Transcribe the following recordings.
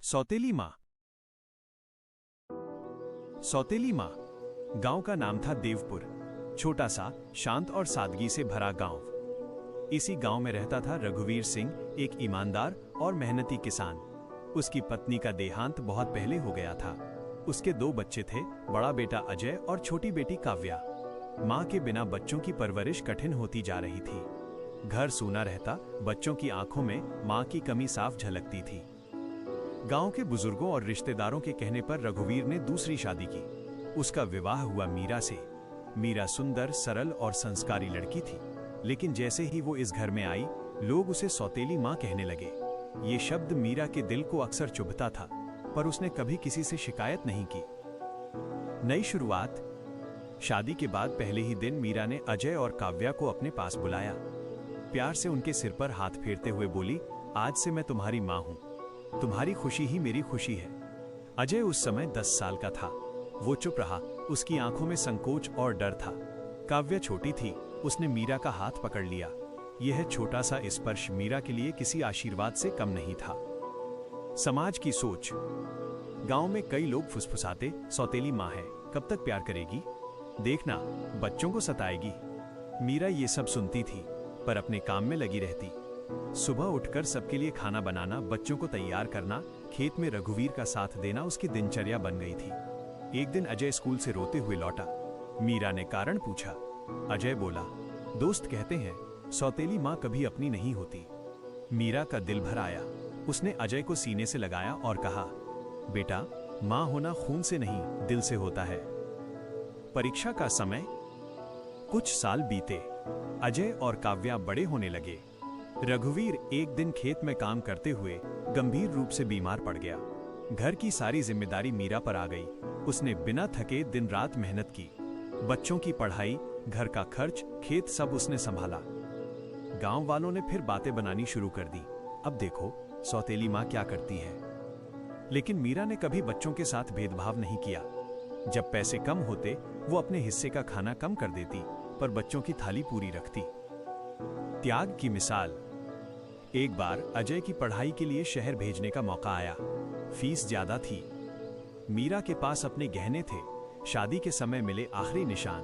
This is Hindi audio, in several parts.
सौतेली माँ। सौतेली माँ। गांव का नाम था देवपुर। छोटा सा, शांत और सादगी से भरा गांव। इसी गांव में रहता था रघुवीर सिंह, एक ईमानदार और मेहनती किसान। उसकी पत्नी का देहांत बहुत पहले हो गया था। उसके 2 बच्चे थे, बड़ा बेटा अजय और छोटी बेटी काव्या। माँ के बिना बच्चों की परवरिश कठिन होती जा रही थी। घर सूना रहता, बच्चों की आंखों में माँ की कमी साफ झलकती थी। गांव के बुजुर्गों और रिश्तेदारों के कहने पर रघुवीर ने दूसरी शादी की। उसका विवाह हुआ मीरा से। मीरा सुंदर, सरल और संस्कारी लड़की थी, लेकिन जैसे ही वो इस घर में आई, लोग उसे सौतेली माँ कहने लगे। ये शब्द मीरा के दिल को अक्सर चुभता था, पर उसने कभी किसी से शिकायत नहीं की। नई शुरुआत। शादी के बाद पहले ही दिन मीरा ने अजय और काव्या को अपने पास बुलाया। प्यार से उनके सिर पर हाथ फेरते हुए बोली, आज से मैं तुम्हारी माँ हूँ। तुम्हारी खुशी ही मेरी खुशी है। अजय उस समय 10 साल का था। वो चुप रहा, उसकी आंखों में संकोच और डर था। काव्या छोटी थी, उसने मीरा का हाथ पकड़ लिया। यह छोटा सा स्पर्श मीरा के लिए किसी आशीर्वाद से कम नहीं था। समाज की सोच। गांव में कई लोग फुसफुसाते, सौतेली माँ है, कब तक प्यार करेगी, देखना बच्चों को सताएगी। मीरा ये सब सुनती थी, पर अपने काम में लगी रहती। सुबह उठकर सबके लिए खाना बनाना, बच्चों को तैयार करना, खेत में रघुवीर का साथ देना उसकी दिनचर्या बन गई थी। एक दिन अजय स्कूल से रोते हुए लौटा। मीरा ने कारण पूछा। अजय बोला, दोस्त कहते हैं सौतेली माँ कभी अपनी नहीं होती। मीरा का दिल भर आया। उसने अजय को सीने से लगाया और कहा, बेटा, माँ होना खून से नहीं, दिल से होता है। परीक्षा का समय। कुछ साल बीते। अजय और काव्या बड़े होने लगे। रघुवीर एक दिन खेत में काम करते हुए गंभीर रूप से बीमार पड़ गया। घर की सारी जिम्मेदारी मीरा पर आ गई। उसने बिना थके दिन रात मेहनत की। बच्चों की पढ़ाई, घर का खर्च, खेत सब उसने संभाला। गांव वालों ने फिर बातें बनानी शुरू कर दी। अब देखो सौतेली माँ क्या करती है। लेकिन मीरा ने कभी बच्चों के साथ भेदभाव नहीं किया। जब पैसे कम होते, वो अपने हिस्से का खाना कम कर देती, पर बच्चों की थाली पूरी रखती। त्याग की मिसाल। एक बार अजय की पढ़ाई के लिए शहर भेजने का मौका आया। फीस ज्यादा थी। मीरा के पास अपने गहने थे, शादी के समय मिले आखिरी निशान।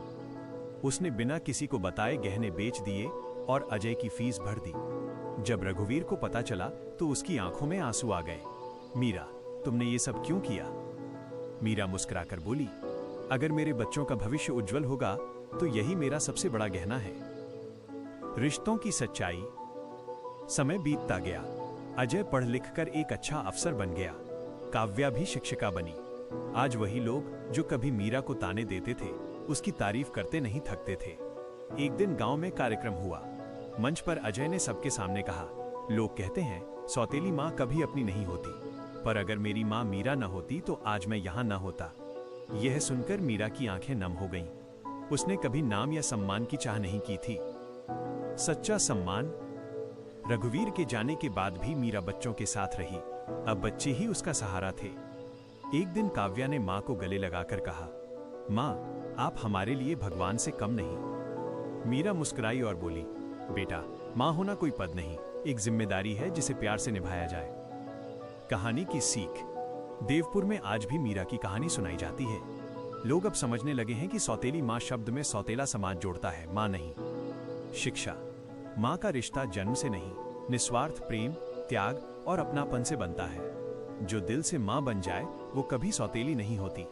उसने बिना किसी को बताए गहने बेच दिए और अजय की फीस भर दी। जब रघुवीर को पता चला तो उसकी आंखों में आंसू आ गए। मीरा, तुमने ये सब क्यों किया? मीरा मुस्कुराकर बोली, अगर मेरे बच्चों का भविष्य उज्जवल होगा तो यही मेरा सबसे बड़ा गहना है। रिश्तों की सच्चाई। समय बीतता गया। अजय पढ़ लिखकर एक अच्छा अफसर बन गया। काव्या भी शिक्षिका बनी। आज वही लोग जो कभी मीरा को ताने देते थे, उसकी तारीफ करते नहीं थकते थे। एक दिन गांव में कार्यक्रम हुआ। मंच पर अजय ने सबके सामने कहा, लोग कहते हैं सौतेली माँ कभी अपनी नहीं होती, पर अगर मेरी माँ मीरा न होती तो आज मैं यहाँ न होता। यह सुनकर मीरा की आंखें नम हो गईं। उसने कभी नाम या सम्मान की चाह नहीं की थी। सच्चा सम्मान। रघुवीर के जाने के बाद भी मीरा बच्चों के साथ रही। अब बच्चे ही उसका सहारा थे। एक दिन काव्या ने माँ को गले लगाकर कहा, माँ, आप हमारे लिए भगवान से कम नहीं। मीरा मुस्कुराई और बोली, बेटा, माँ होना कोई पद नहीं, एक जिम्मेदारी है जिसे प्यार से निभाया जाए। कहानी की सीख। देवपुर में आज भी मीरा की कहानी सुनाई जाती है। लोग अब समझने लगे हैं कि सौतेली माँ शब्द में सौतेला समाज जोड़ता है, माँ नहीं। शिक्षा। माँ का रिश्ता जन्म से नहीं, निस्वार्थ प्रेम, त्याग और अपनापन से बनता है। जो दिल से माँ बन जाए वो कभी सौतेली नहीं होती।